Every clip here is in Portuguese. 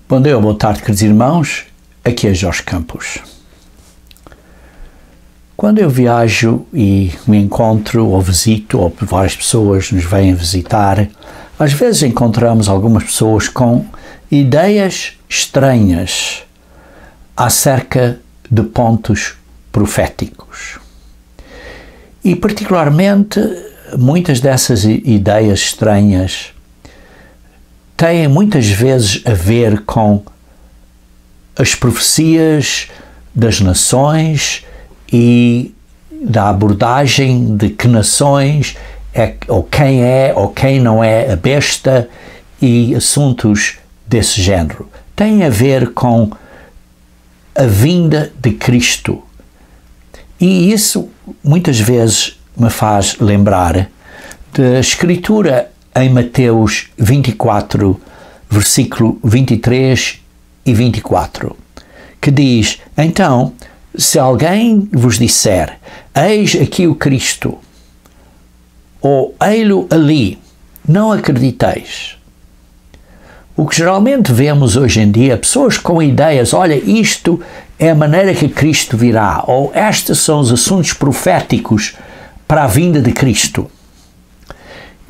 Bom dia, boa tarde, queridos irmãos. Aqui é Jorge Campos. Quando eu viajo e me encontro ou visito, ou várias pessoas nos vêm visitar, às vezes encontramos algumas pessoas com ideias estranhas acerca de pontos proféticos. E particularmente, muitas dessas ideias estranhas têm muitas vezes a ver com as profecias das nações e da abordagem de que nações ou quem não é a besta e assuntos desse género. Tem a ver com a vinda de Cristo. E isso muitas vezes me faz lembrar da Escritura em Mateus 24, versículo 23 e 24, que diz: então, se alguém vos disser, eis aqui o Cristo, ou ei-lo ali, não acrediteis. O que geralmente vemos hoje em dia, pessoas com ideias, olha, isto é a maneira que Cristo virá, ou estes são os assuntos proféticos para a vinda de Cristo.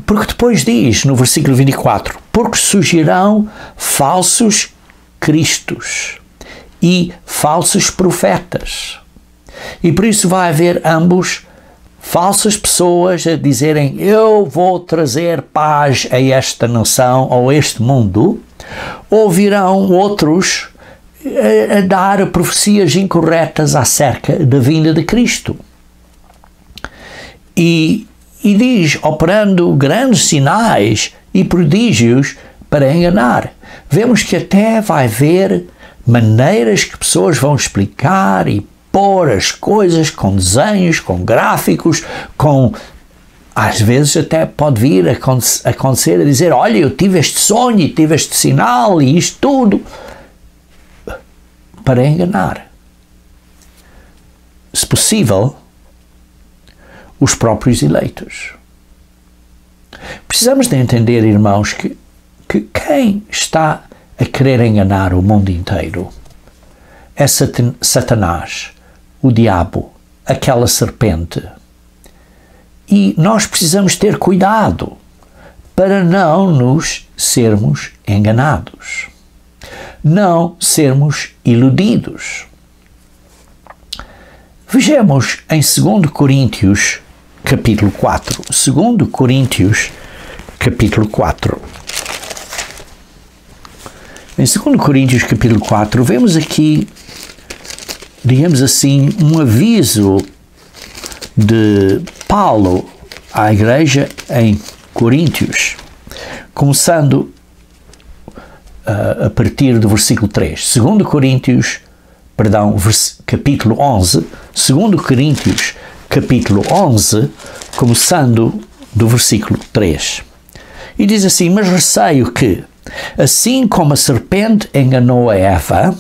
Porque depois diz, no versículo 24, porque surgirão falsos cristos e falsos profetas. E por isso vai haver ambos, falsas pessoas a dizerem, eu vou trazer paz a esta nação ou a este mundo, ou virão outros a dar profecias incorretas acerca da vinda de Cristo. E diz, operando grandes sinais e prodígios para enganar. Vemos que até vai haver maneiras que pessoas vão explicar e pôr as coisas com desenhos, com gráficos, às vezes até pode vir a acontecer a dizer, olha, eu tive este sonho e tive este sinal e isto tudo, para enganar. Se possível, os próprios eleitos. Precisamos de entender, irmãos, que quem está a querer enganar o mundo inteiro é Satanás, o diabo, aquela serpente. E nós precisamos ter cuidado para não nos sermos enganados, não sermos iludidos. Vejamos em 2 Coríntios, capítulo 4. 2 Coríntios, capítulo 4. Em 2 Coríntios, capítulo 4, vemos aqui, digamos assim, um aviso de Paulo à igreja em Coríntios, começando a partir do versículo 3. 2 Coríntios, capítulo 11, 2 Coríntios, capítulo 11, começando do versículo 3. E diz assim, mas receio que, assim como a serpente enganou a Eva,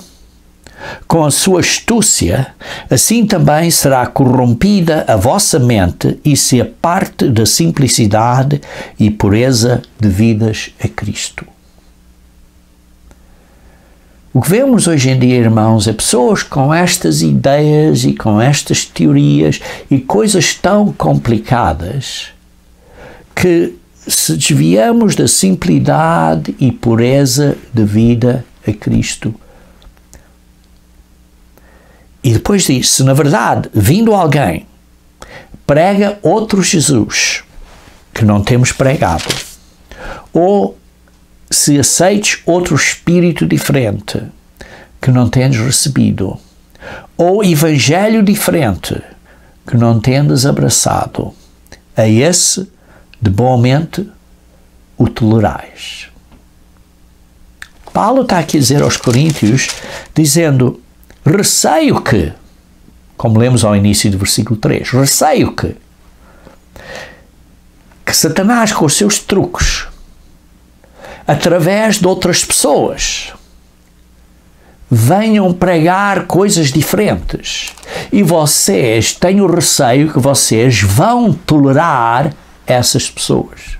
com a sua astúcia, assim também será corrompida a vossa mente e se aparte da simplicidade e pureza devidas a Cristo. O que vemos hoje em dia, irmãos, é pessoas com estas ideias e com estas teorias e coisas tão complicadas que se desviamos da simplicidade e pureza devida a Cristo. E depois diz, se na verdade, vindo alguém, prega outro Jesus que não temos pregado, ou se aceites outro espírito diferente que não tendes recebido, ou evangelho diferente que não tendes abraçado, a esse de boamente o tolerais. Paulo está aqui a dizer aos Coríntios, dizendo, receio que, como lemos ao início do versículo 3, receio que Satanás com os seus truques, através de outras pessoas, venham pregar coisas diferentes e vocês têm o receio que vocês vão tolerar essas pessoas.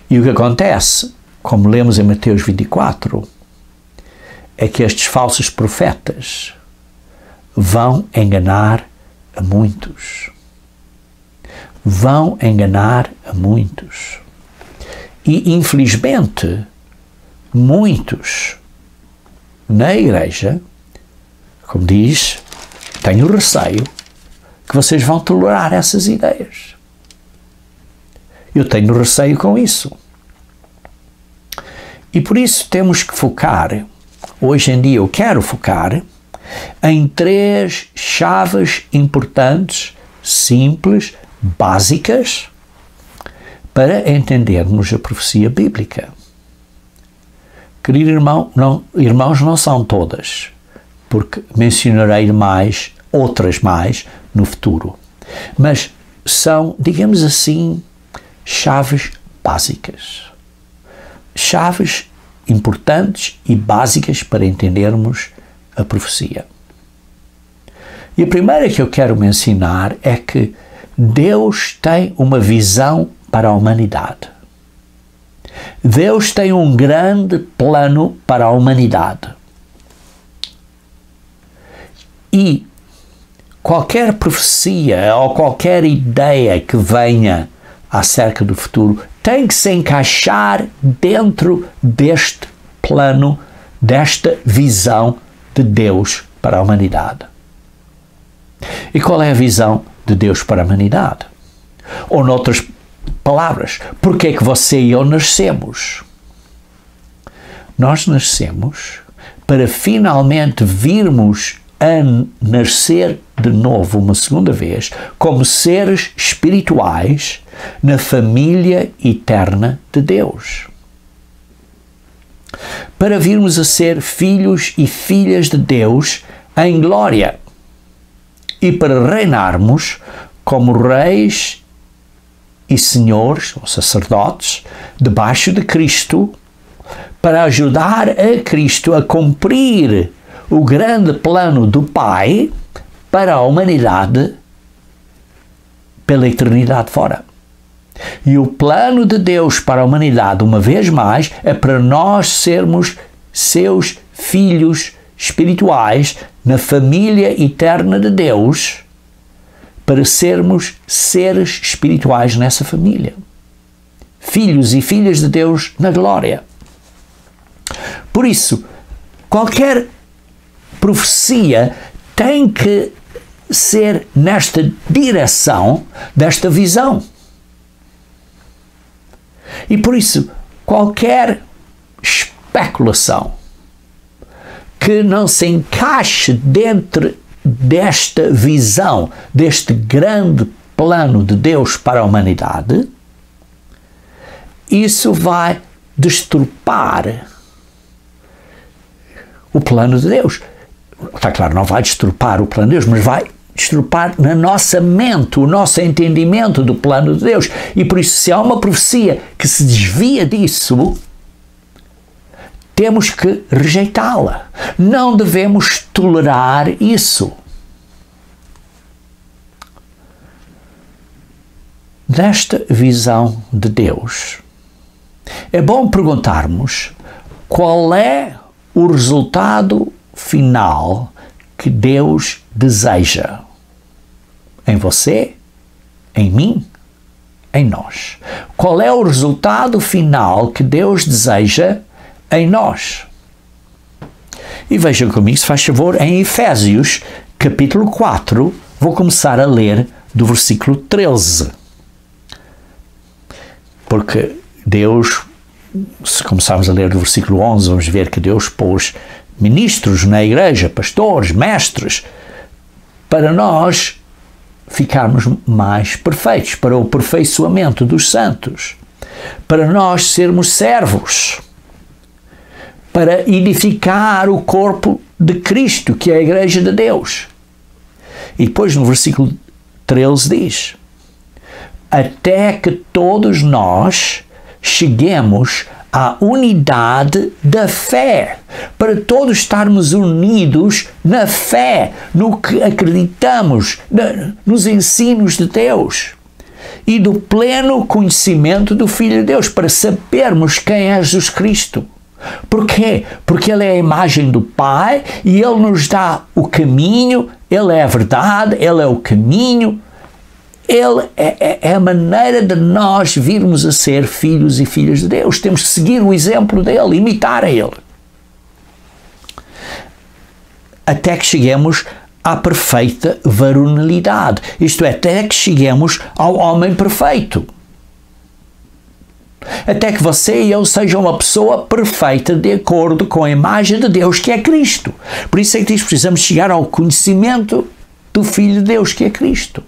E o que acontece como lemos em Mateus 24, é que estes falsos profetas vão enganar a muitos. Vão enganar a muitos. E, infelizmente, muitos na igreja, como diz, tenho receio que vocês vão tolerar essas ideias. Eu tenho receio com isso. E por isso temos que focar, hoje em dia eu quero focar, em 3 chaves importantes, simples, básicas, para entendermos a profecia bíblica. Querido irmão, irmãos, não são todas, porque mencionarei outras mais no futuro. Mas são, digamos assim, chaves básicas. Chaves importantes e básicas para entendermos a profecia. E a primeira que eu quero mencionar é que Deus tem uma visão para a humanidade. Deus tem um grande plano para a humanidade. E qualquer profecia ou qualquer ideia que venha acerca do futuro tem que se encaixar dentro deste plano, desta visão de Deus para a humanidade. E qual é a visão de Deus para a humanidade? Ou, noutras palavras, porque é que você e eu nascemos? Nós nascemos para finalmente virmos a nascer de novo, uma segunda vez, como seres espirituais na família eterna de Deus. Para virmos a ser filhos e filhas de Deus em glória e para reinarmos como reis e senhores, ou sacerdotes, debaixo de Cristo, para ajudar a Cristo a cumprir o grande plano do Pai para a humanidade pela eternidade fora. E o plano de Deus para a humanidade, uma vez mais, é para nós sermos seus filhos espirituais na família eterna de Deus, para sermos seres espirituais nessa família. Filhos e filhas de Deus na glória. Por isso, qualquer profecia tem que ser nesta direção desta visão. E por isso, qualquer especulação que não se encaixe dentro desta visão, deste grande plano de Deus para a humanidade, isso vai destrupar o plano de Deus. Está claro, não vai destrupar o plano de Deus, mas vai destrupar na nossa mente, o nosso entendimento do plano de Deus. E por isso, se há uma profecia que se desvia disso, temos que rejeitá-la. Não devemos tolerar isso. Nesta visão de Deus, é bom perguntarmos qual é o resultado final que Deus deseja em você, em mim, em nós. Qual é o resultado final que Deus deseja em nós? E vejam comigo, se faz favor, em Efésios, capítulo 4, vou começar a ler do versículo 13. Porque Deus, se começarmos a ler do versículo 11, vamos ver que Deus pôs ministros na igreja, pastores, mestres, para nós ficarmos mais perfeitos, para o aperfeiçoamento dos santos, para nós sermos servos, para edificar o corpo de Cristo, que é a igreja de Deus. E depois no versículo 13 diz: até que todos nós cheguemos à unidade da fé, para todos estarmos unidos na fé, no que acreditamos, nos ensinos de Deus, e do pleno conhecimento do Filho de Deus, para sabermos quem é Jesus Cristo. Por quê? Porque Ele é a imagem do Pai e Ele nos dá o caminho, Ele é a verdade, Ele é o caminho, Ele é a maneira de nós virmos a ser filhos e filhas de Deus. Temos que seguir o exemplo dEle, imitar a Ele. Até que cheguemos à perfeita varonilidade, isto é, até que cheguemos ao homem perfeito. Até que você e eu sejam uma pessoa perfeita de acordo com a imagem de Deus que é Cristo. Por isso é que diz, precisamos chegar ao conhecimento do Filho de Deus que é Cristo.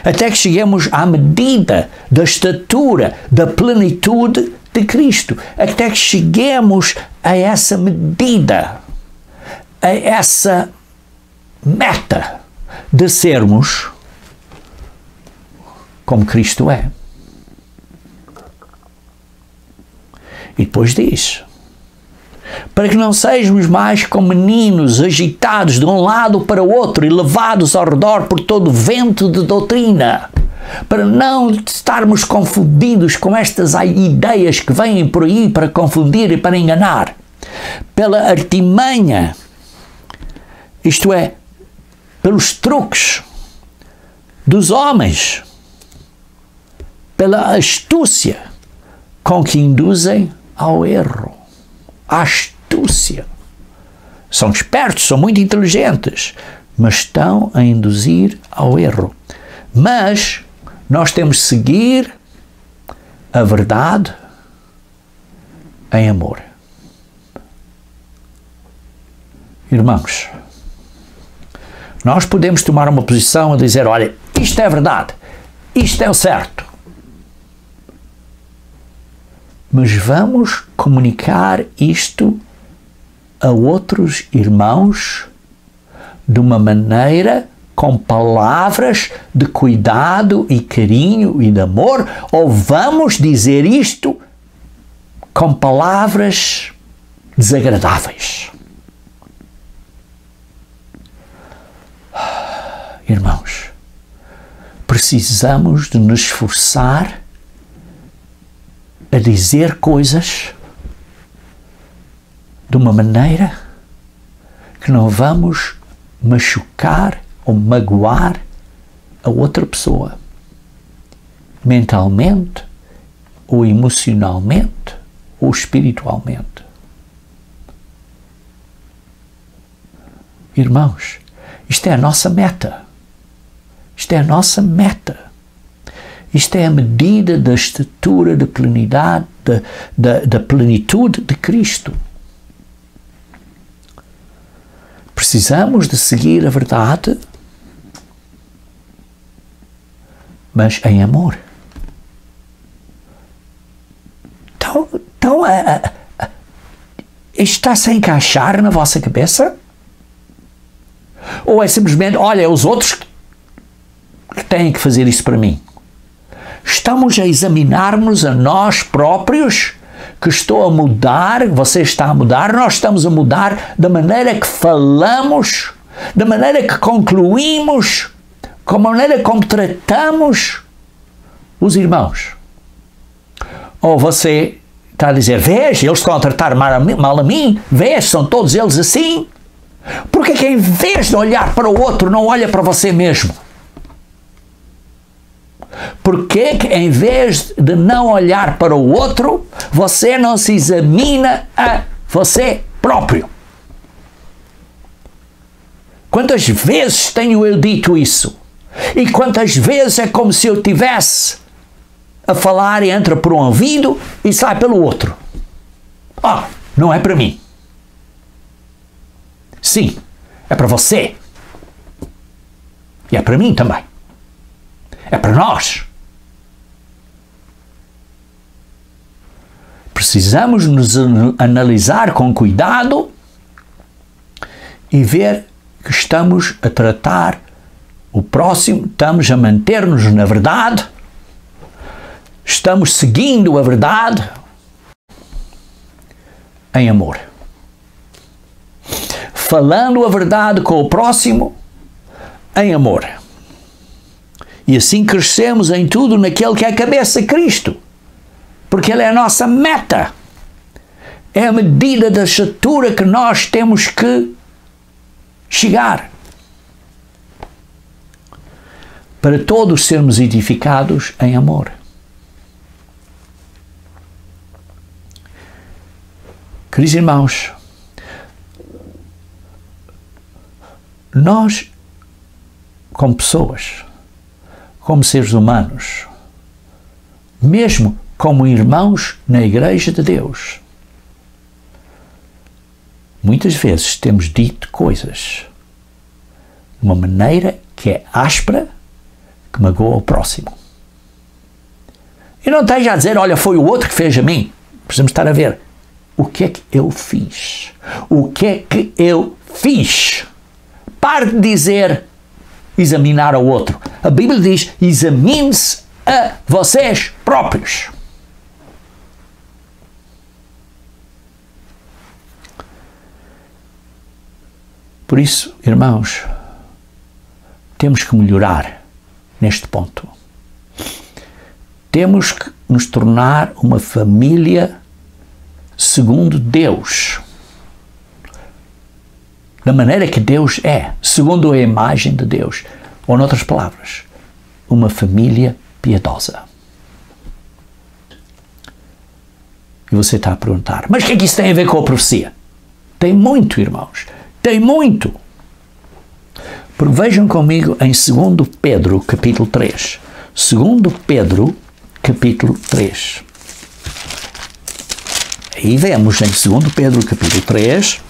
Até que cheguemos à medida da estatura, da plenitude de Cristo. Até que cheguemos a essa medida, a essa meta de sermos como Cristo é. E depois diz, para que não sejamos mais como meninos agitados de um lado para o outro e levados ao redor por todo o vento de doutrina, para não estarmos confundidos com estas ideias que vêm por aí para confundir e para enganar, pela artimanha, isto é, pelos truques dos homens, pela astúcia com que induzem ao erro. A astúcia. São espertos, são muito inteligentes, mas estão a induzir ao erro. Mas nós temos de seguir a verdade em amor. Irmãos, nós podemos tomar uma posição a dizer, olha, isto é verdade, isto é o certo. Mas vamos comunicar isto a outros irmãos de uma maneira, com palavras de cuidado e carinho e de amor, ou vamos dizer isto com palavras desagradáveis? Irmãos, precisamos de nos esforçar a dizer coisas de uma maneira que não vamos machucar ou magoar a outra pessoa, mentalmente, ou emocionalmente, ou espiritualmente. Irmãos, isto é a nossa meta. Isto é a nossa meta. Isto é a medida da estatura, da plenidade, da plenitude de Cristo. Precisamos de seguir a verdade, mas em amor. Então isto está-se a encaixar na vossa cabeça? Ou é simplesmente, olha, os outros que têm que fazer isso para mim? Estamos a examinar-nos a nós próprios, que estou a mudar, você está a mudar, nós estamos a mudar da maneira que falamos, da maneira que concluímos, com a maneira como tratamos os irmãos. Ou você está a dizer, vês, eles estão a tratar mal a mim, vês, são todos eles assim. Porque que em vez de olhar para o outro, não olha para você mesmo? Porque que em vez de não olhar para o outro, você não se examina a você próprio? Quantas vezes tenho eu dito isso? E quantas vezes é como se eu tivesse a falar e entra por um ouvido e sai pelo outro? Não é para mim. Sim, é para você. E é para mim também. É para nós. Precisamos nos analisar com cuidado e ver que estamos a tratar o próximo, estamos a manter-nos na verdade, estamos seguindo a verdade em amor. Falando a verdade com o próximo em amor. E assim crescemos em tudo naquele que é a cabeça, Cristo. Porque Ele é a nossa meta. É a medida da estatura que nós temos que chegar. Para todos sermos edificados em amor. Queridos irmãos, nós, como pessoas, como seres humanos, mesmo como irmãos na Igreja de Deus, muitas vezes temos dito coisas de uma maneira que é áspera, que magoa o próximo. E não esteja a dizer, olha, foi o outro que fez a mim. Precisamos estar a ver o que é que eu fiz. O que é que eu fiz? Pare de dizer examinar ao outro. A Bíblia diz, examine-se a vocês próprios. Por isso, irmãos, temos que melhorar neste ponto. Temos que nos tornar uma família segundo Deus. Da maneira que Deus é, segundo a imagem de Deus. Ou, noutras palavras, uma família piedosa. E você está a perguntar, mas o que é que isso tem a ver com a profecia? Tem muito, irmãos. Tem muito. Porque vejam comigo em 2 Pedro, capítulo 3. 2 Pedro, capítulo 3. Aí vemos em 2 Pedro, capítulo 3,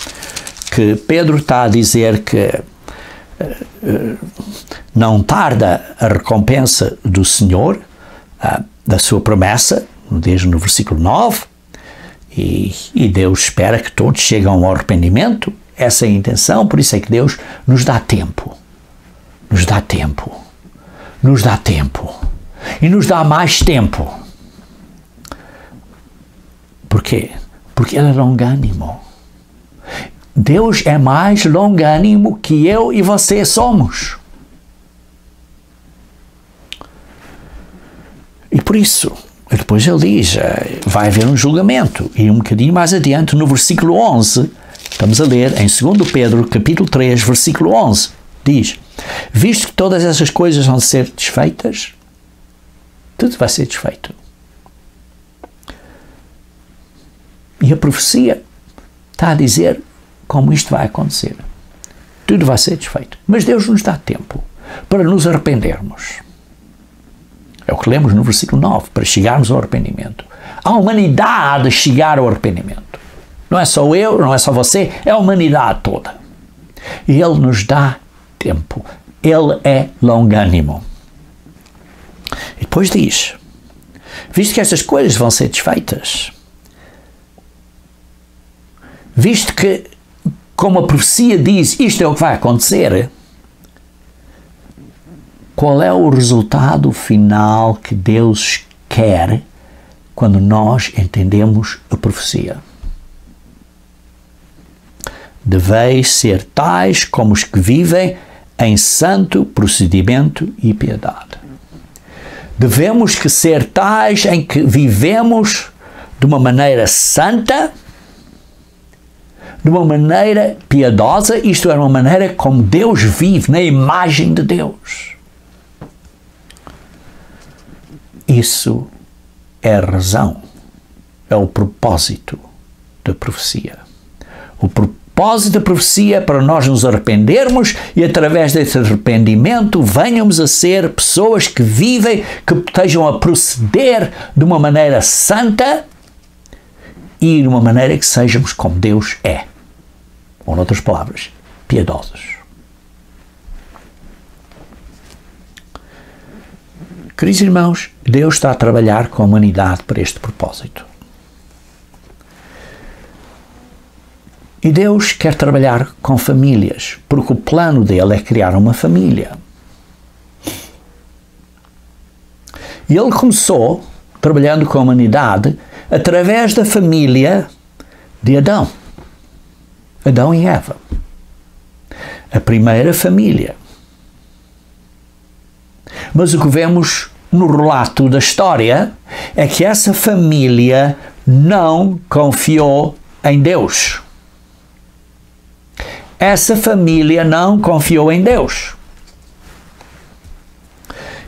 que Pedro está a dizer que não tarda a recompensa do Senhor, da sua promessa, desde no versículo 9, e Deus espera que todos cheguem ao arrependimento. Essa é a intenção, por isso é que Deus nos dá tempo. Nos dá tempo. Nos dá tempo. E nos dá mais tempo. Por quê? Porque Ele é longânimo. Deus é mais longânimo que eu e você somos. E por isso, depois Ele diz, vai haver um julgamento. E um bocadinho mais adiante, no versículo 11, estamos a ler em 2 Pedro, capítulo 3, versículo 11, diz, visto que todas essas coisas vão ser desfeitas, tudo vai ser desfeito. E a profecia está a dizer como isto vai acontecer. Tudo vai ser desfeito. Mas Deus nos dá tempo para nos arrependermos. É o que lemos no versículo 9, para chegarmos ao arrependimento. A humanidade chegar ao arrependimento. Não é só eu, não é só você, é a humanidade toda. E Ele nos dá tempo. Ele é longânimo. E depois diz, visto que estas coisas vão ser desfeitas, visto que, como a profecia diz, isto é o que vai acontecer, qual é o resultado final que Deus quer quando nós entendemos a profecia? Deveis ser tais como os que vivem em santo procedimento e piedade. Devemos que ser tais em que vivemos de uma maneira santa, de uma maneira piedosa, isto é, uma maneira como Deus vive, na imagem de Deus. Isso é a razão, é o propósito da profecia. O propósito da profecia é para nós nos arrependermos e através desse arrependimento venhamos a ser pessoas que vivem, que estejam a proceder de uma maneira santa e de uma maneira que sejamos como Deus é. Ou, noutras palavras, piedosos. Queridos irmãos, Deus está a trabalhar com a humanidade para este propósito. E Deus quer trabalhar com famílias, porque o plano dele é criar uma família. E ele começou trabalhando com a humanidade através da família de Adão. Adão e Eva. A primeira família. Mas o que vemos no relato da história é que essa família não confiou em Deus. Essa família não confiou em Deus.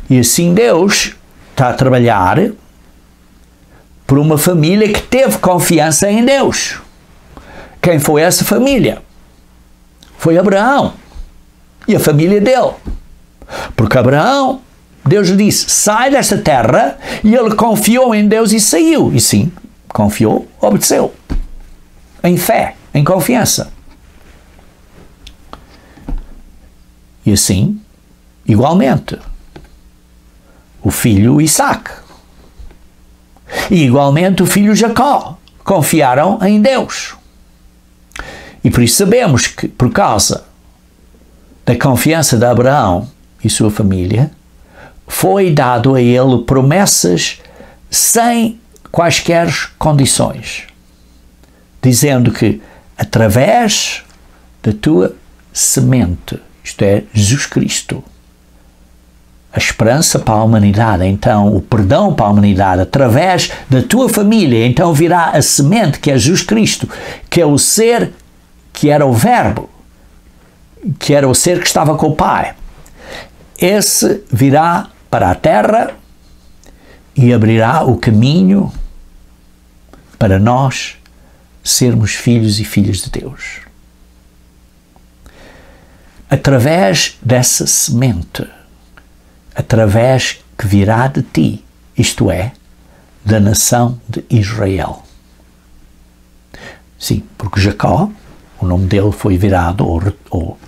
E assim Deus está a trabalhar por uma família que teve confiança em Deus. Quem foi essa família? Foi Abraão e a família dele. Porque Abraão, Deus lhe disse, sai desta terra, e ele confiou em Deus e saiu. E sim, confiou, obedeceu. Em fé, em confiança. E assim, igualmente, o filho Isaac e igualmente o filho Jacó confiaram em Deus. E por isso sabemos que, por causa da confiança de Abraão e sua família, foi dado a ele promessas sem quaisquer condições, dizendo que através da tua semente, isto é, Jesus Cristo, a esperança para a humanidade, então o perdão para a humanidade, através da tua família, então virá a semente que é Jesus Cristo, que é o ser que era o Verbo, que era o ser que estava com o Pai. Esse virá para a terra e abrirá o caminho para nós sermos filhos e filhas de Deus. Através dessa semente, através que virá de ti, isto é, da nação de Israel. Sim, porque Jacó, o nome dele foi virado ou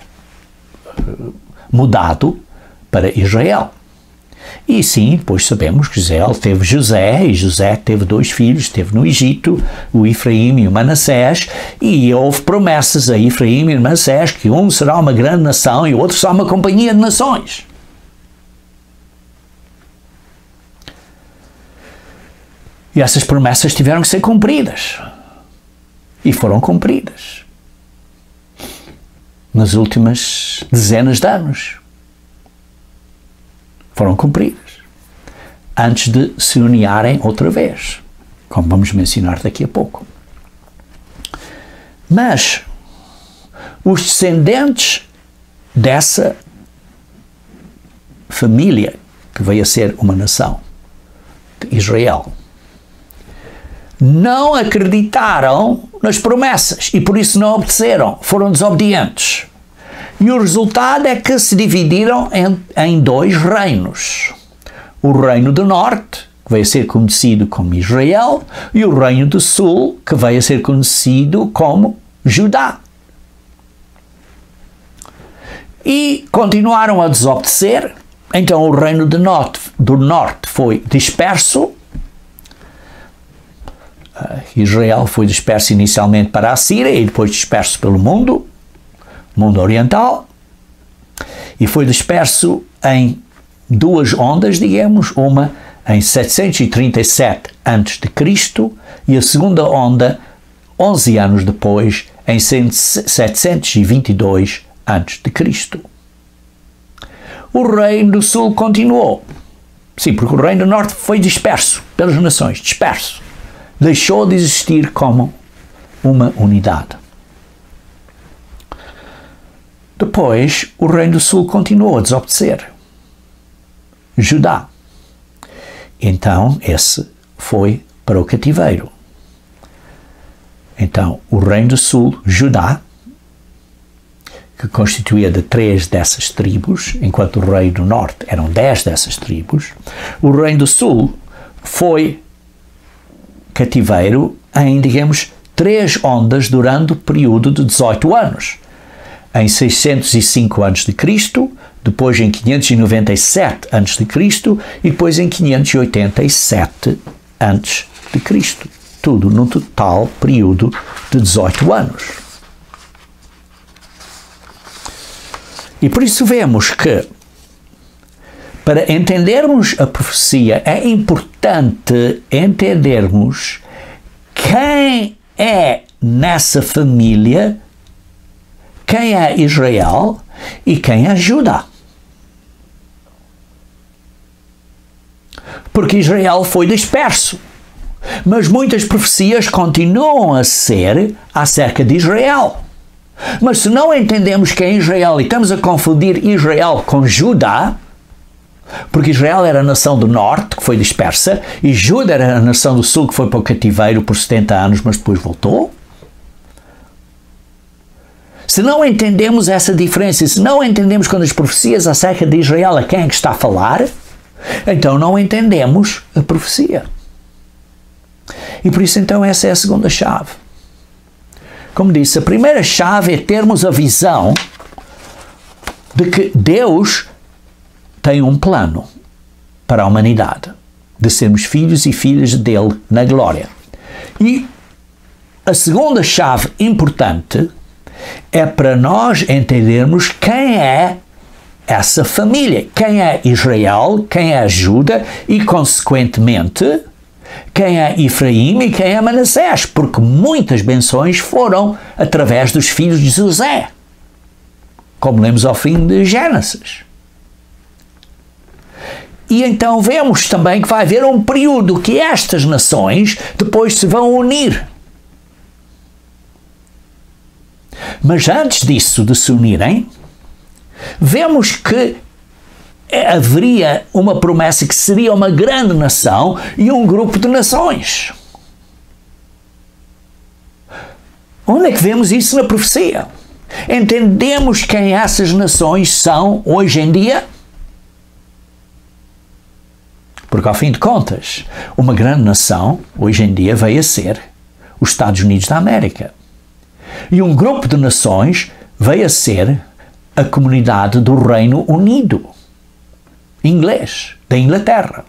mudado para Israel. E sim, depois sabemos que Israel teve José, e José teve 2 filhos, esteve no Egito, o Efraim e o Manassés, e houve promessas a Efraim e Manassés que um será uma grande nação e o outro será uma companhia de nações. E essas promessas tiveram que ser cumpridas. E foram cumpridas. Nas últimas dezenas de anos. Foram cumpridas. Antes de se uniarem outra vez. Como vamos mencionar daqui a pouco. Mas os descendentes dessa família que veio a ser uma nação de Israel não acreditaram nas promessas e por isso não obedeceram, foram desobedientes. E o resultado é que se dividiram em 2 reinos. O reino do norte, que veio a ser conhecido como Israel, e o reino do sul, que veio a ser conhecido como Judá. E continuaram a desobedecer, então o reino do norte foi disperso. Israel foi disperso inicialmente para a Síria e depois disperso pelo mundo oriental, e foi disperso em 2 ondas, digamos, uma em 737 a.C. e a segunda onda 11 anos depois, em 722 a.C. O reino do sul continuou. Sim, porque o reino do norte foi disperso pelas nações, disperso. Deixou de existir como uma unidade. Depois, o reino do sul continuou a desobedecer. Judá. Então, esse foi para o cativeiro. Então, o reino do sul, Judá, que constituía de 3 dessas tribos, enquanto o reino do norte eram 10 dessas tribos, o reino do sul foi cativeiro em, digamos, 3 ondas durante o período de 18 anos. Em 605 a.C., depois em 597 a.C. e depois em 587 a.C. Tudo num total período de 18 anos. E por isso vemos que, para entendermos a profecia, é importante entendermos quem é nessa família, quem é Israel e quem é Judá. porque Israel foi disperso. Mas muitas profecias continuam a ser acerca de Israel. Mas se não entendemos que é Israel e estamos a confundir Israel com Judá, porque Israel era a nação do norte, que foi dispersa, e Judá era a nação do sul, que foi para o cativeiro por 70 anos, mas depois voltou. Se não entendemos essa diferença, se não entendemos quando as profecias acerca de Israel a quem é que está a falar, então não entendemos a profecia. E por isso então essa é a segunda chave. Como disse, a primeira chave é termos a visão de que Deus tem um plano para a humanidade, de sermos filhos e filhas dele na glória. E a segunda chave importante é para nós entendermos quem é essa família, quem é Israel, quem é Judá e, consequentemente, quem é Efraim e quem é Manassés, porque muitas benções foram através dos filhos de José, como lemos ao fim de Gênesis. E então vemos também que vai haver um período que estas nações depois se vão unir. Mas antes disso, de se unirem, vemos que haveria uma promessa que seria uma grande nação e um grupo de nações. Onde é que vemos isso na profecia? Entendemos quem essas nações são hoje em dia? Porque, ao fim de contas, uma grande nação, hoje em dia, veio a ser os Estados Unidos da América. E um grupo de nações veio a ser a comunidade do Reino Unido, inglês, da Inglaterra.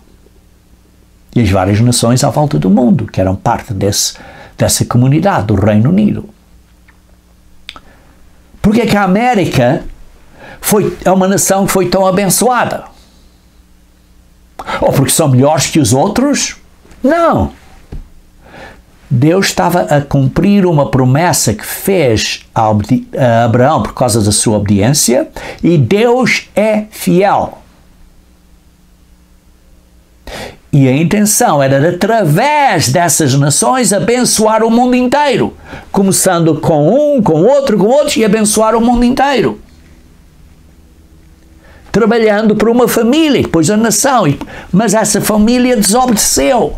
E as várias nações à volta do mundo, que eram parte dessa comunidade do Reino Unido. Porque é que a América é uma nação que foi tão abençoada? Ou porque são melhores que os outros? Não. Deus estava a cumprir uma promessa que fez a Abraão por causa da sua obediência, e Deus é fiel. E a intenção era, através dessas nações, abençoar o mundo inteiro, começando com um, com outros, e abençoar o mundo inteiro. Trabalhando por uma família, depois a nação, mas essa família desobedeceu.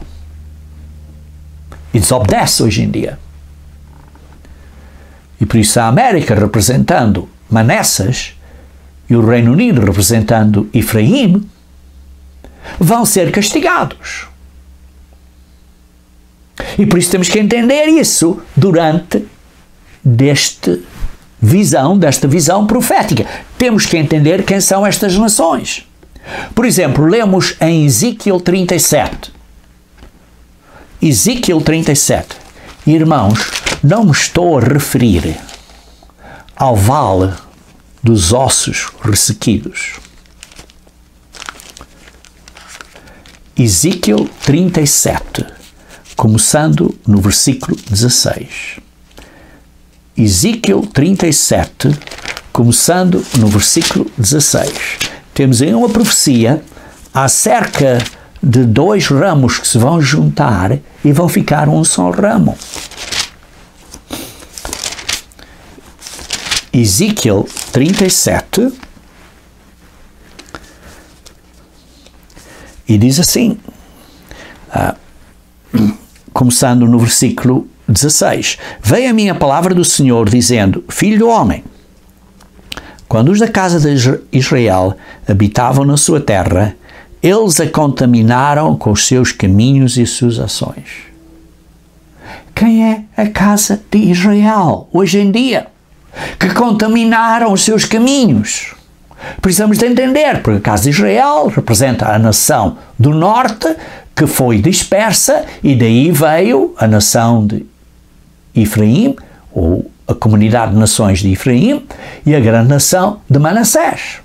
E desobedece hoje em dia. E por isso a América representando Manassés e o Reino Unido representando Efraim vão ser castigados. E por isso temos que entender isso durante desta visão profética. Temos que entender quem são estas nações. Por exemplo, lemos em Ezequiel 37. Ezequiel 37. Irmãos, não me estou a referir ao vale dos ossos ressequidos. Ezequiel 37, começando no versículo 16. Ezequiel 37, começando no versículo 16. Temos aí uma profecia acerca de dois ramos que se vão juntar e vão ficar um só ramo. Ezequiel 37, e diz assim, começando no versículo 16: Veio a minha palavra do Senhor, dizendo: Filho do homem, quando os da casa de Israel habitavam na sua terra, eles a contaminaram com os seus caminhos e suas ações. Quem é a casa de Israel hoje em dia? Que contaminaram os seus caminhos. Precisamos de entender, porque a casa de Israel representa a nação do norte que foi dispersa, e daí veio a nação de Efraim, ou a comunidade de nações de Efraim, e a grande nação de Manassés.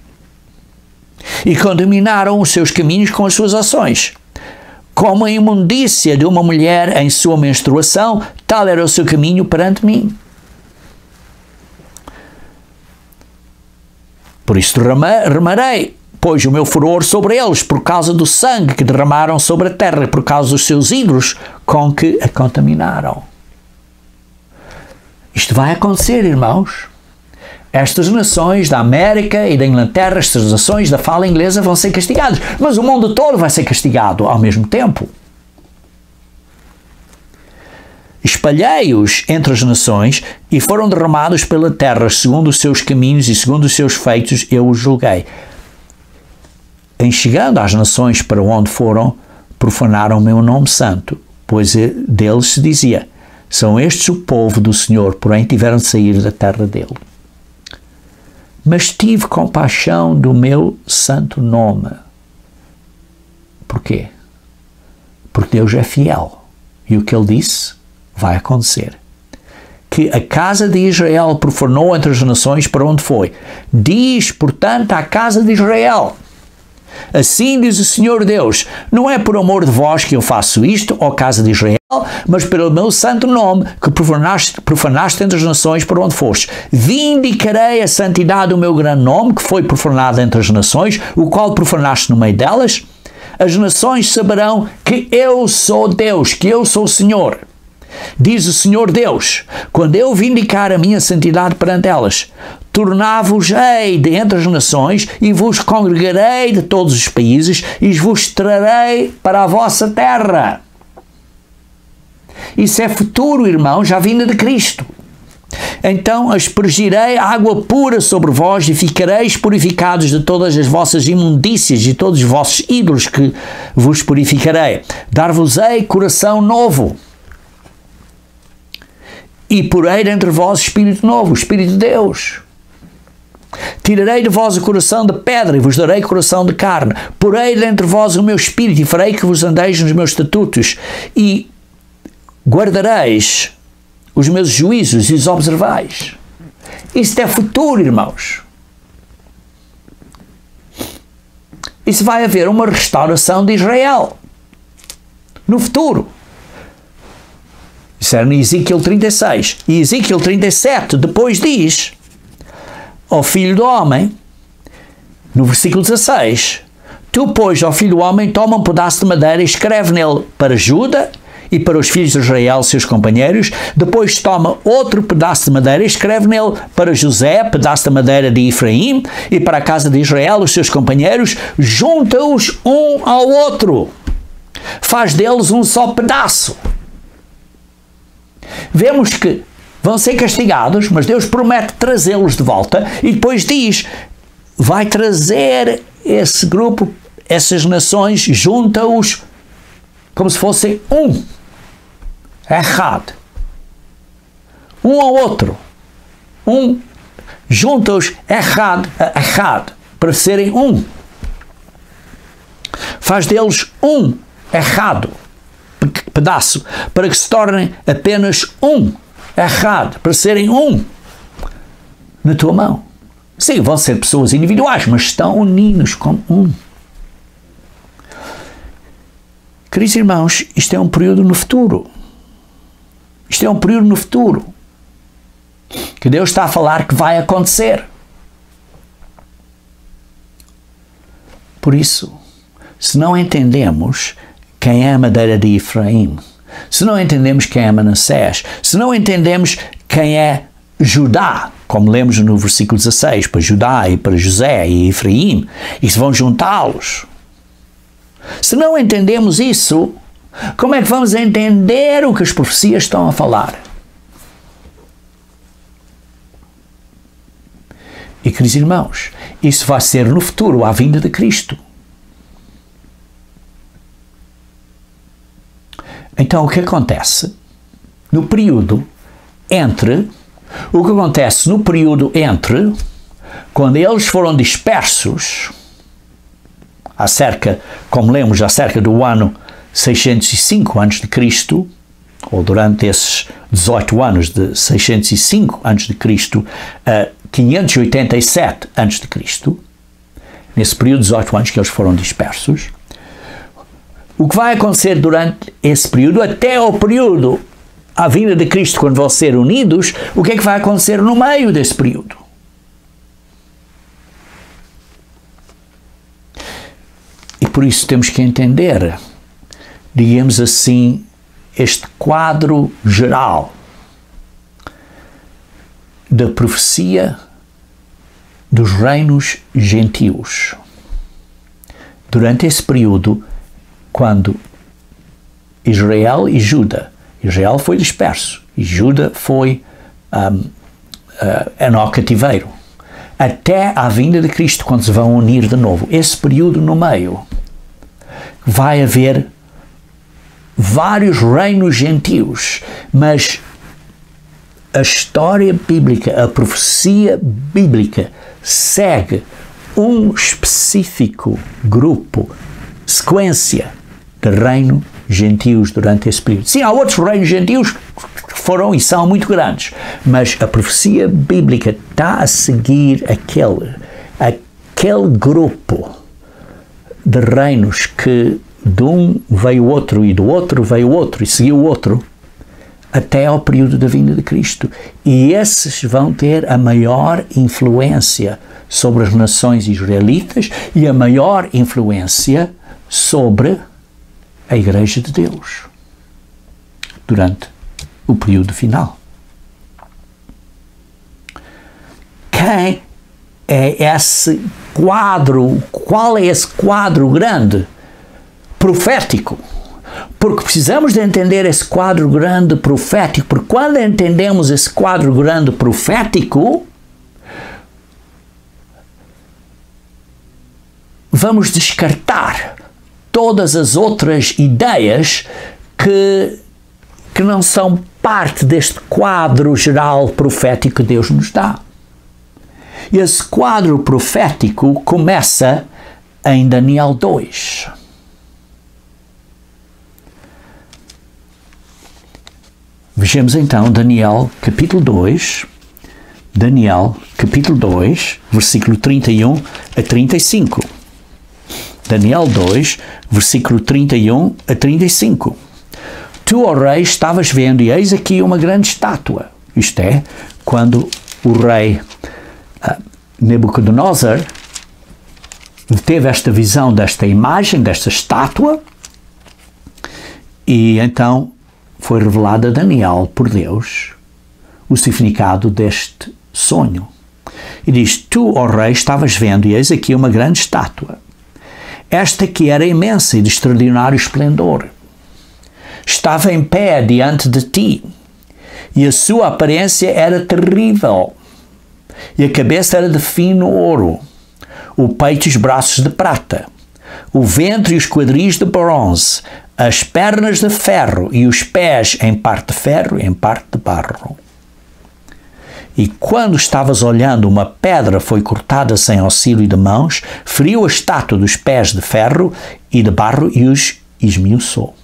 E contaminaram os seus caminhos com as suas ações. Como a imundícia de uma mulher em sua menstruação, tal era o seu caminho perante mim. Por isso derramarei pois o meu furor sobre eles por causa do sangue que derramaram sobre a terra e por causa dos seus ídolos com que a contaminaram. Isto vai acontecer, irmãos. Estas nações da América e da Inglaterra, estas nações da fala inglesa vão ser castigadas, mas o mundo todo vai ser castigado ao mesmo tempo. Espalhei-os entre as nações e foram derramados pela terra, segundo os seus caminhos e segundo os seus feitos eu os julguei. Em chegando às nações para onde foram, profanaram o meu nome santo, pois deles se dizia, são estes o povo do Senhor, porém tiveram de sair da terra dele. Mas tive compaixão do meu santo nome. Porquê? Porque Deus é fiel. E o que ele disse vai acontecer. Que a casa de Israel profanou entre as nações para onde foi. Diz, portanto, à casa de Israel, assim diz o Senhor Deus, não é por amor de vós que eu faço isto, ó casa de Israel, mas pelo meu santo nome, que profanaste entre as nações por onde foste. Vindicarei a santidade do meu grande nome, que foi profanado entre as nações, o qual profanaste no meio delas. As nações saberão que eu sou Deus, que eu sou o Senhor. Diz o Senhor Deus, quando eu vindicar a minha santidade perante elas, tornar-vos-ei de entre as nações e vos congregarei de todos os países e vos trarei para a vossa terra. Isso é futuro, irmãos, à vinda de Cristo. Então aspergirei água pura sobre vós e ficareis purificados de todas as vossas imundícias e todos os vossos ídolos que vos purificarei. Dar-vos-ei coração novo. E porei dentre vós espírito novo, o Espírito de Deus. Tirarei de vós o coração de pedra e vos darei coração de carne. Porei dentre vós o meu espírito e farei que vos andeis nos meus estatutos e guardareis os meus juízos e os observais. Isto é futuro, irmãos. Isso vai haver uma restauração de Israel no futuro. Isso era em Ezequiel 36. E Ezequiel 37 depois diz, ó filho do homem, no versículo 16, tu, pois, ó filho do homem, toma um pedaço de madeira e escreve nele para Juda e para os filhos de Israel, seus companheiros. Depois toma outro pedaço de madeira e escreve nele para José, pedaço de madeira de Efraim, e para a casa de Israel, os seus companheiros. Junta-os um ao outro. Faz deles um só pedaço. Vemos que vão ser castigados, mas Deus promete trazê-los de volta e depois diz, vai trazer esse grupo, essas nações, junta-os como se fossem um. Echad. Um ao outro. Junta-os echad, para serem um. Faz deles um echad, pedaço, para que se tornem apenas um, echad, para serem um na tua mão. Sim, vão ser pessoas individuais, mas estão unidos como um. Queridos irmãos, isto é um período no futuro. Isto é um período no futuro que Deus está a falar que vai acontecer. Por isso, se não entendemos quem é a madeira de Efraim, se não entendemos quem é Manassés, se não entendemos quem é Judá, como lemos no versículo 16, para Judá e para José e Efraim, e se vão juntá-los. Se não entendemos isso, como é que vamos entender o que as profecias estão a falar? E, queridos irmãos, isso vai ser no futuro, à vinda de Cristo. Então, o que acontece no período entre, quando eles foram dispersos, como lemos, acerca do ano 605 a.C., ou durante esses 18 anos de 605 a.C. a 587 a.C., nesse período de 18 anos que eles foram dispersos, o que vai acontecer durante esse período, até o período à vinda de Cristo, quando vão ser unidos, o que é que vai acontecer no meio desse período? E por isso temos que entender, digamos assim, este quadro geral da profecia dos reinos gentios. Durante esse período, quando Israel foi disperso e Judá foi ao cativeiro, até à vinda de Cristo, quando se vão unir de novo. Esse período no meio, vai haver vários reinos gentios, mas a história bíblica, a profecia bíblica, segue um específico grupo, sequência de reinos gentios durante esse período. Sim, há outros reinos gentios que foram e são muito grandes, mas a profecia bíblica está a seguir aquele grupo de reinos que de um veio outro e do outro veio outro e seguiu o outro até ao período da vinda de Cristo. E esses vão ter a maior influência sobre as nações israelitas e a maior influência sobre a Igreja de Deus durante o período final. Quem é esse quadro? Qual é esse quadro grande profético? Porque precisamos de entender esse quadro grande profético, porque quando entendemos esse quadro grande profético, vamos descartar todas as outras ideias que não são parte deste quadro geral profético que Deus nos dá. E esse quadro profético começa em Daniel 2. Vejamos então Daniel capítulo 2, versículo 31 a 35. Daniel 2, versículo 31 a 35. Tu, ó rei, estavas vendo, e eis aqui uma grande estátua. Isto é, quando o rei Nabucodonosor teve esta visão desta imagem, desta estátua, e então foi revelado a Daniel por Deus o significado deste sonho. E diz: Tu, ó rei, estavas vendo, e eis aqui uma grande estátua. Esta que era imensa e de extraordinário esplendor. Estava em pé diante de ti, e a sua aparência era terrível, e a cabeça era de fino ouro, o peito e os braços de prata, o ventre e os quadris de bronze, as pernas de ferro e os pés em parte de ferro e em parte de barro. E quando estavas olhando, uma pedra foi cortada sem auxílio de mãos, feriu a estátua dos pés de ferro e de barro e os esmiuçou.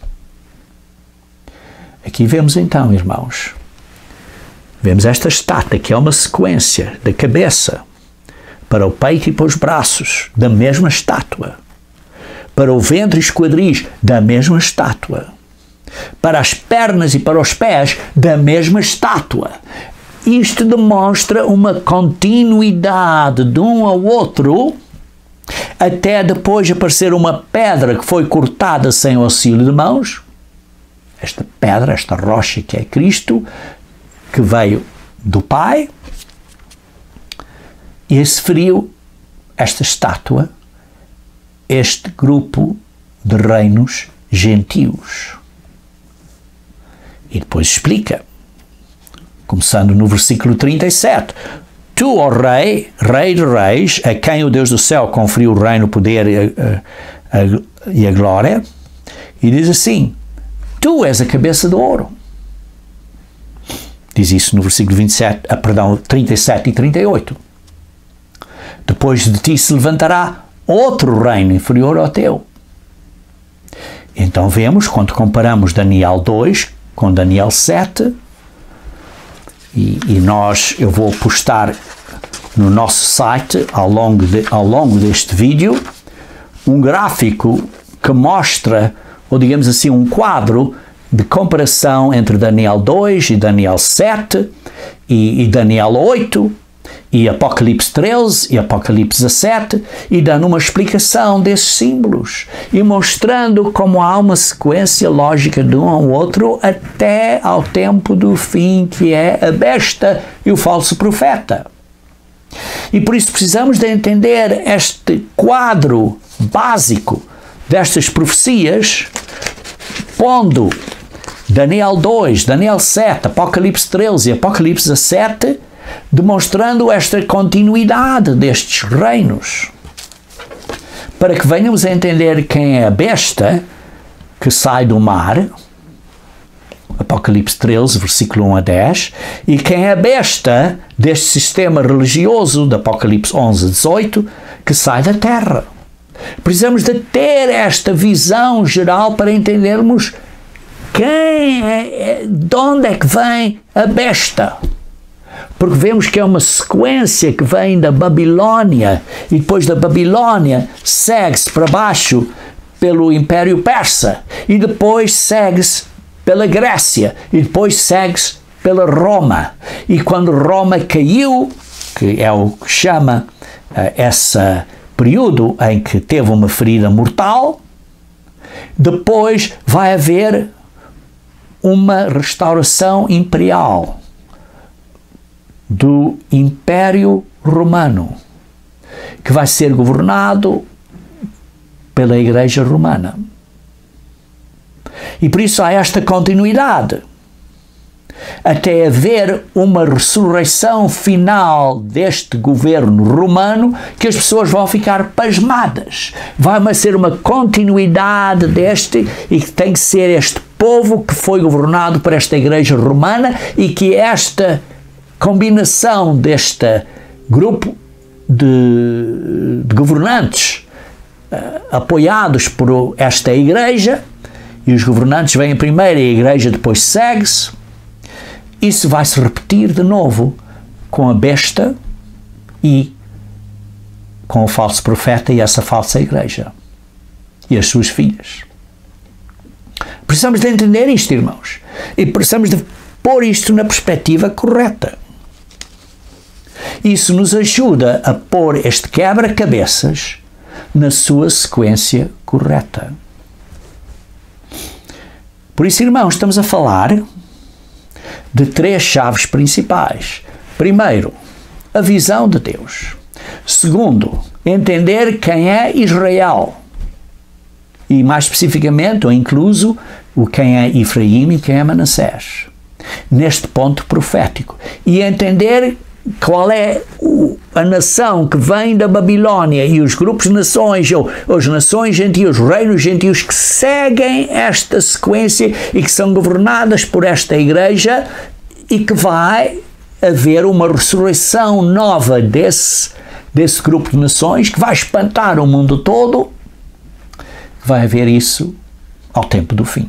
Aqui vemos então, irmãos, vemos esta estátua que é uma sequência da cabeça para o peito e para os braços da mesma estátua, para o ventre e os quadris da mesma estátua, para as pernas e para os pés da mesma estátua. Isto demonstra uma continuidade de um ao outro, até depois aparecer uma pedra que foi cortada sem auxílio de mãos. Esta pedra, esta rocha que é Cristo, que veio do Pai, e esse feriu esta estátua, este grupo de reinos gentios. E depois explica, começando no versículo 37. Tu, ó rei, rei de reis, a quem o Deus do céu conferiu o reino, o poder e a glória, e diz assim: Tu és a cabeça de ouro. Diz isso no versículo 37 e 38. Depois de ti se levantará outro reino inferior ao teu. Então vemos, quando comparamos Daniel 2 com Daniel 7, eu vou postar no nosso site, ao longo deste vídeo, um gráfico que mostra, ou digamos assim, um quadro de comparação entre Daniel 2 e Daniel 7 e Daniel 8, e Apocalipse 13 e Apocalipse 17, e dando uma explicação desses símbolos e mostrando como há uma sequência lógica de um ao outro até ao tempo do fim, que é a besta e o falso profeta. E por isso precisamos de entender este quadro básico destas profecias, pondo Daniel 2, Daniel 7, Apocalipse 13 e Apocalipse 17, demonstrando esta continuidade destes reinos, para que venhamos a entender quem é a besta que sai do mar, Apocalipse 13, versículo 1 a 10, e quem é a besta deste sistema religioso, de Apocalipse 11 a 18, que sai da terra. Precisamos de ter esta visão geral para entendermos de onde é que vem a besta. Porque vemos que é uma sequência que vem da Babilónia, e depois da Babilónia segue-se para baixo pelo Império Persa, e depois segue-se pela Grécia, e depois segue-se pela Roma. E quando Roma caiu, que é o que chama esse período em que teve uma ferida mortal, depois vai haver uma restauração imperial do Império Romano, que vai ser governado pela Igreja Romana. E por isso há esta continuidade, até haver uma ressurreição final deste governo romano, que as pessoas vão ficar pasmadas. Vai ser uma continuidade deste, e que tem que ser este povo que foi governado por esta Igreja Romana, e que esta combinação deste grupo de governantes apoiados por esta Igreja, e os governantes vêm primeiro e a Igreja depois segue-se, isso vai se repetir de novo com a besta e com o falso profeta e essa falsa Igreja e as suas filhas. Precisamos de entender isto, irmãos, e precisamos de pôr isto na perspectiva correta. Isso nos ajuda a pôr este quebra-cabeças na sua sequência correta. Por isso, irmãos, estamos a falar de 3 chaves principais. Primeiro, a visão de Deus. Segundo, entender quem é Israel. E mais especificamente, ou incluso, quem é Efraim e quem é Manassés. Neste ponto profético. E entender qual é a nação que vem da Babilónia e os grupos de nações, ou as nações gentias, os reinos gentios que seguem esta sequência e que são governadas por esta Igreja, e que vai haver uma ressurreição nova desse grupo de nações que vai espantar o mundo todo. Vai haver isso ao tempo do fim.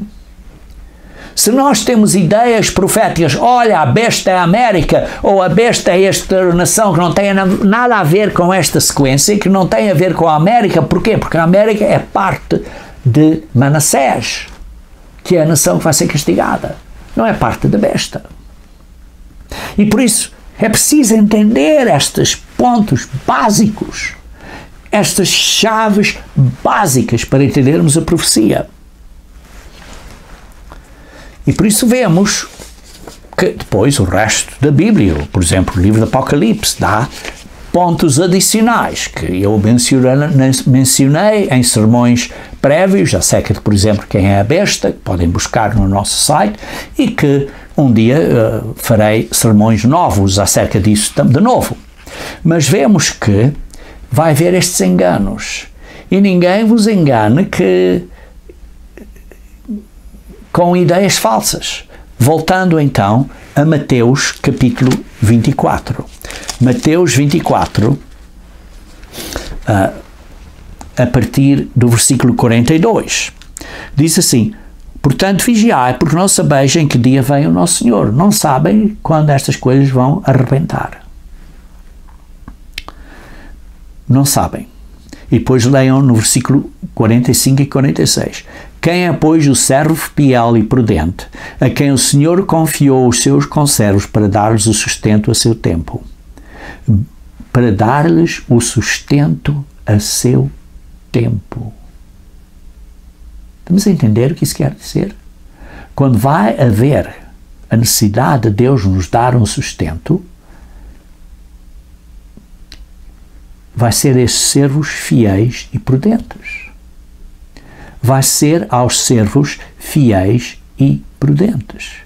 Se nós temos ideias proféticas, olha, a besta é a América, ou a besta é esta nação que não tem nada a ver com esta sequência, que não tem a ver com a América, porquê? Porque a América é parte de Manassés, que é a nação que vai ser castigada, não é parte da besta. E por isso é preciso entender estes pontos básicos, estas chaves básicas para entendermos a profecia. E por isso vemos que depois o resto da Bíblia, por exemplo, o livro do Apocalipse, dá pontos adicionais que eu mencionei em sermões prévios, acerca de, por exemplo, quem é a besta, que podem buscar no nosso site, e que um dia farei sermões novos acerca disso de novo. Mas vemos que vai haver estes enganos, e ninguém vos engane com ideias falsas. Voltando então a Mateus capítulo 24. Mateus 24, a partir do versículo 42. Diz assim: portanto, vigiai, porque não sabeis em que dia vem o nosso Senhor. Não sabem quando estas coisas vão arrebentar. Não sabem. E depois leiam no versículo 45 e 46. Quem é, pois, o servo fiel e prudente, a quem o Senhor confiou os seus conservos para dar-lhes o sustento a seu tempo? para dar-lhes o sustento a seu tempo. Estamos a entender o que isso quer dizer? Quando vai haver a necessidade de Deus nos dar um sustento, vai ser esses servos fiéis e prudentes. Vai ser aos servos fiéis e prudentes.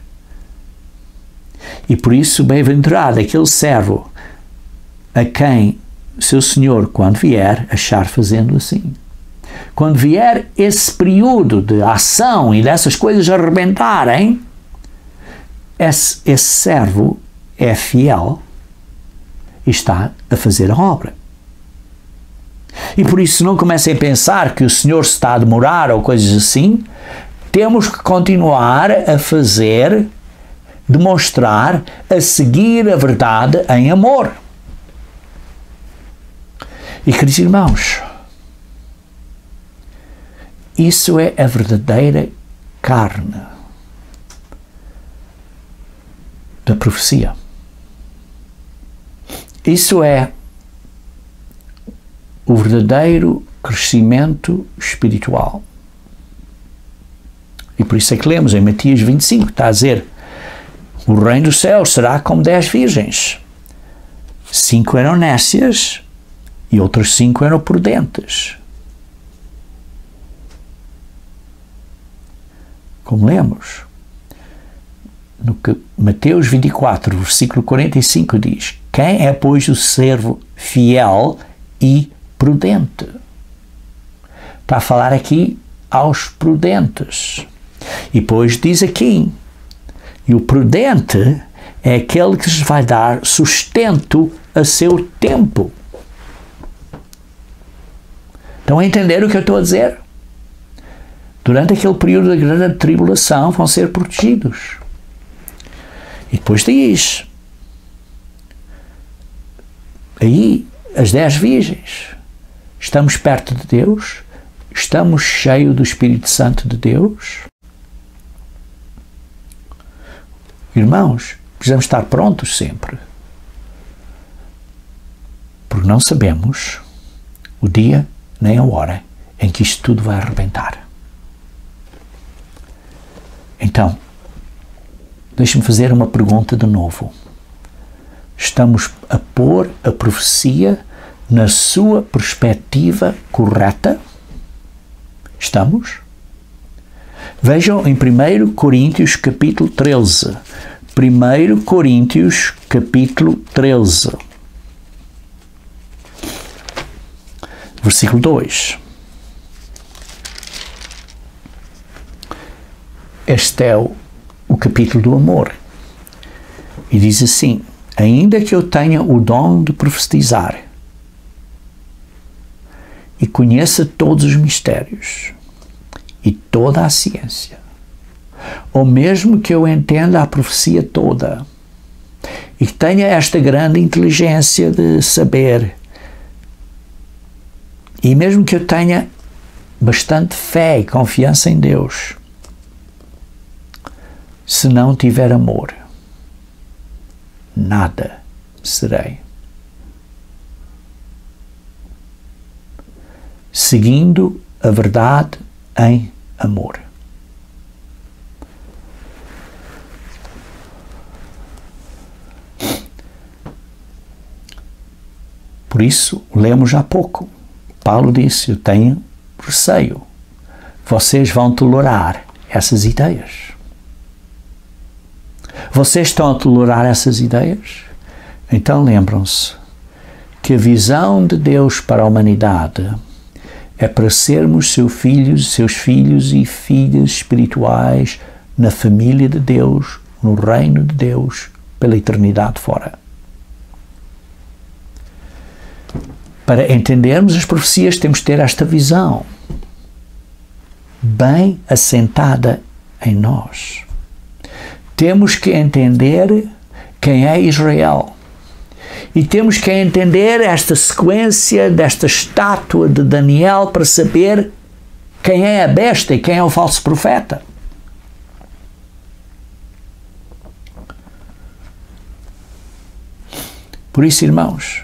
E por isso, bem-aventurado aquele servo a quem seu senhor, quando vier, achar fazendo assim. Quando vier esse período de ação e dessas coisas arrebentarem, esse servo é fiel e está a fazer a obra. E por isso não comecem a pensar que o Senhor se está a demorar ou coisas assim. Temos que continuar a fazer, demonstrar, a seguir a verdade em amor. E, queridos irmãos, isso é a verdadeira carne da profecia. Isso é o verdadeiro crescimento espiritual. E por isso é que lemos em Mateus 25, está a dizer: o reino dos céus será como 10 virgens. 5 eram nécias e outras 5 eram prudentes. Como lemos, no que Mateus 24, versículo 45 diz: quem é, pois, o servo fiel e prudente? Está a falar aqui aos prudentes. E depois diz aqui: e o prudente é aquele que lhes vai dar sustento a seu tempo. Estão a entender o que eu estou a dizer? Durante aquele período da grande tribulação vão ser protegidos. E depois diz: aí as 10 virgens, estamos perto de Deus, estamos cheios do Espírito Santo de Deus. Irmãos, precisamos estar prontos sempre, porque não sabemos o dia nem a hora em que isto tudo vai arrebentar. Então, deixe-me fazer uma pergunta de novo. Estamos a pôr a profecia na sua perspectiva correta? Estamos? Vejam em 1 Coríntios capítulo 13. 1 Coríntios capítulo 13. Versículo 2. Este é o capítulo do amor. E diz assim: ainda que eu tenha o dom de profetizar e conheça todos os mistérios e toda a ciência, ou mesmo que eu entenda a profecia toda e que tenha esta grande inteligência de saber, e mesmo que eu tenha bastante fé e confiança em Deus, se não tiver amor, nada serei. Seguindo a verdade em amor. Por isso, lemos há pouco. Paulo disse: eu tenho receio. Vocês vão tolerar essas ideias. Vocês estão a tolerar essas ideias? Então lembram-se que a visão de Deus para a humanidade é para sermos seus filhos e filhas espirituais na família de Deus, no reino de Deus, pela eternidade fora. Para entendermos as profecias, temos de ter esta visão bem assentada em nós. Temos que entender quem é Israel. E temos que entender esta sequência desta estátua de Daniel para saber quem é a besta e quem é o falso profeta. Por isso, irmãos,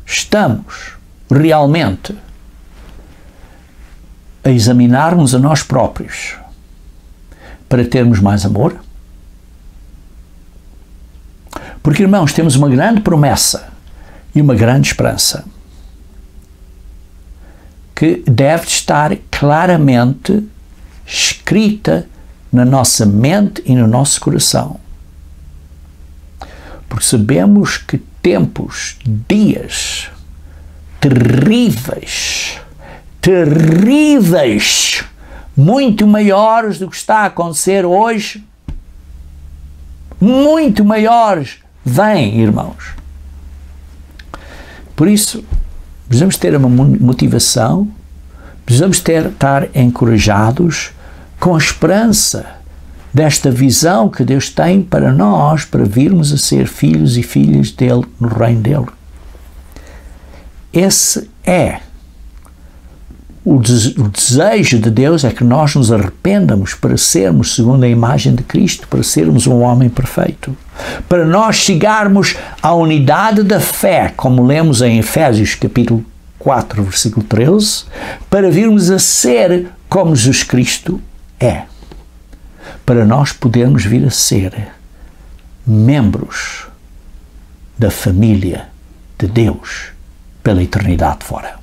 estamos realmente a examinarmos a nós próprios para termos mais amor? Porque, irmãos, temos uma grande promessa e uma grande esperança que deve estar claramente escrita na nossa mente e no nosso coração. Porque sabemos que tempos, dias terríveis, muito maiores do que está a acontecer hoje, muito maiores, vêm, irmãos. Por isso, precisamos ter uma motivação, precisamos estar encorajados com a esperança desta visão que Deus tem para nós, para virmos a ser filhos e filhas dele no reino dele. Esse é o desejo de Deus, é que nós nos arrependamos para sermos segundo a imagem de Cristo, para sermos um homem perfeito, para nós chegarmos à unidade da fé, como lemos em Efésios capítulo 4, versículo 13, para virmos a ser como Jesus Cristo é, para nós podermos vir a ser membros da família de Deus pela eternidade fora.